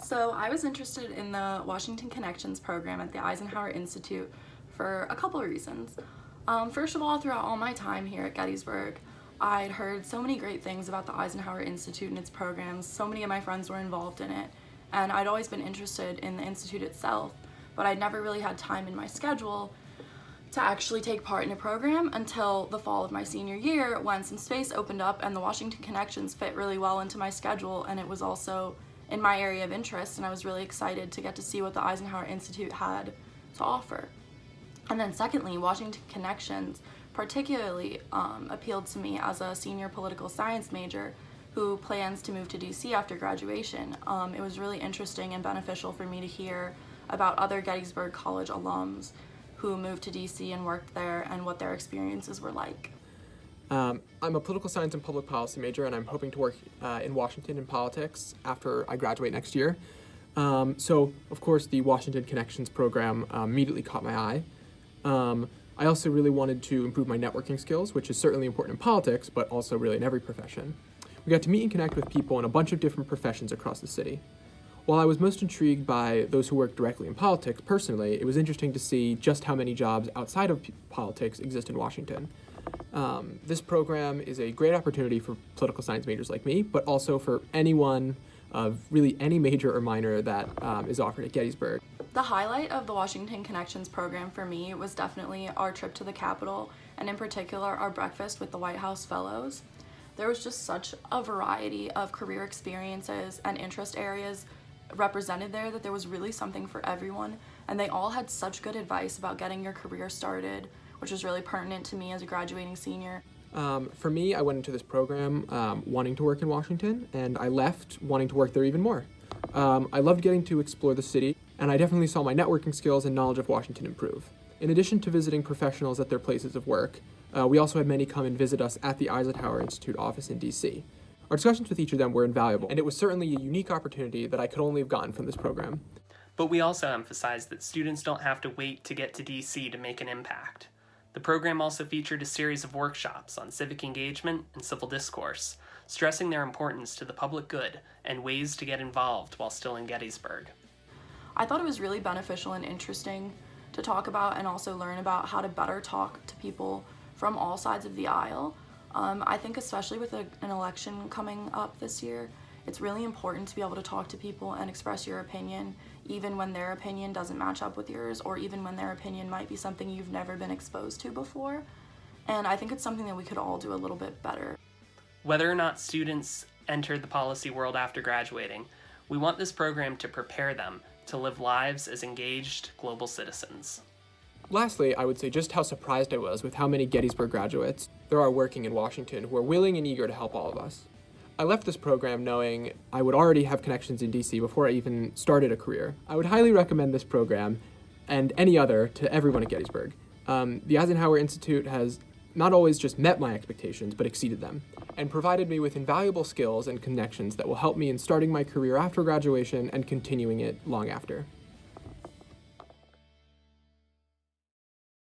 So I was interested in the Washington Connections program at the Eisenhower Institute for a couple of reasons. First of all, throughout all my time here at Gettysburg, I'd heard so many great things about the Eisenhower Institute and its programs. So many of my friends were involved in it, and I'd always been interested in the institute itself, but I'd never really had time in my schedule to actually take part in a program until the fall of my senior year, when some space opened up and the Washington Connections fit really well into my schedule, and it was also in my area of interest, and I was really excited to get to see what the Eisenhower Institute had to offer. And then secondly, Washington Connections particularly appealed to me as a senior political science major who plans to move to DC after graduation. It was really interesting and beneficial for me to hear about other Gettysburg College alums who moved to DC and worked there and what their experiences were like. I'm a political science and public policy major, and I'm hoping to work in Washington in politics after I graduate next year. So, of course, the Washington Connections program immediately caught my eye. I also really wanted to improve my networking skills, which is certainly important in politics, but also really in every profession. We got to meet and connect with people in a bunch of different professions across the city. While I was most intrigued by those who work directly in politics, personally, it was interesting to see just how many jobs outside of politics exist in Washington. This program is a great opportunity for political science majors like me, but also for anyone of really any major or minor that is offered at Gettysburg. The highlight of the Washington Connections program for me was definitely our trip to the Capitol, and in particular our breakfast with the White House Fellows. There was just such a variety of career experiences and interest areas represented there that there was really something for everyone, and they all had such good advice about getting your career started, which was really pertinent to me as a graduating senior. For me, I went into this program wanting to work in Washington, and I left wanting to work there even more. I loved getting to explore the city, and I definitely saw my networking skills and knowledge of Washington improve. In addition to visiting professionals at their places of work, we also had many come and visit us at the Eisenhower Institute office in DC. Our discussions with each of them were invaluable, and it was certainly a unique opportunity that I could only have gotten from this program. But we also emphasize that students don't have to wait to get to DC to make an impact. The program also featured a series of workshops on civic engagement and civil discourse, stressing their importance to the public good and ways to get involved while still in Gettysburg. I thought it was really beneficial and interesting to talk about and also learn about how to better talk to people from all sides of the aisle. I think especially with an election coming up this year, it's really important to be able to talk to people and express your opinion, even when their opinion doesn't match up with yours, or even when their opinion might be something you've never been exposed to before. And I think it's something that we could all do a little bit better. Whether or not students enter the policy world after graduating, we want this program to prepare them to live lives as engaged global citizens. Lastly, I would say just how surprised I was with how many Gettysburg graduates there are working in Washington who are willing and eager to help all of us. I left this program knowing I would already have connections in DC before I even started a career. I would highly recommend this program and any other to everyone at Gettysburg. The Eisenhower Institute has not always just met my expectations, but exceeded them, and provided me with invaluable skills and connections that will help me in starting my career after graduation and continuing it long after.